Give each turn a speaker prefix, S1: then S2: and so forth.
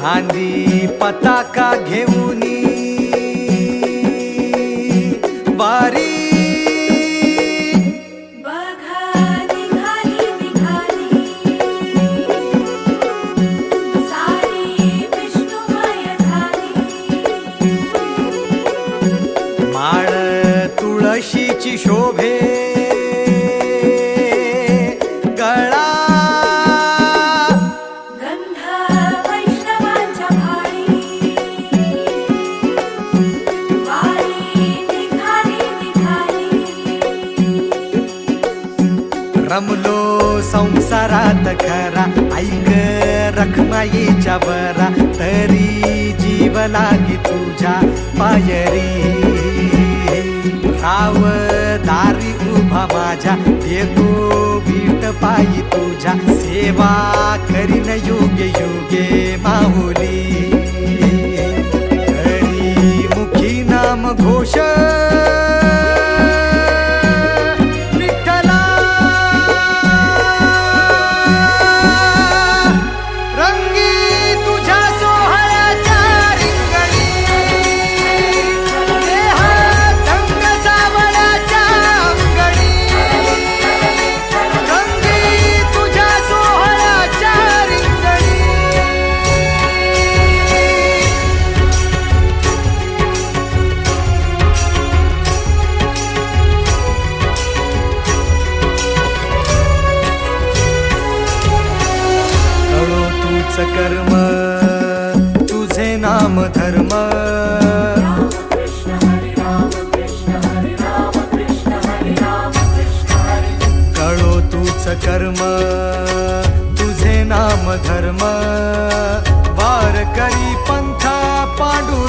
S1: खांदी पताका घेऊनी वारी माळ तुळशीची शोभे गळा
S2: गंध वैष्णवांच्या भाळी वारी निघाली
S1: रमलो संसारात खरा ऐक रखमाईच्या बरा तरी जीव लागी तुझ्या पायरी राव दारी उभा माझ्या येतो वीट पायी तुझ्या सेवा करीन योगे योगे माहुली हरी मुखी नाम घोष विठ्ठला रंगी तुझ्या सोहळ्याच्या रिंगणी देहात रंग सावळ्याच्या अंगणी रंगी तुझ्या सोहळ्याच्या रिंगणी कळो तूच कर्म तुझे नाम धर्म कळो तूच कर्म तुझे नाम धर्म वार करी पंथा पांडुरंगा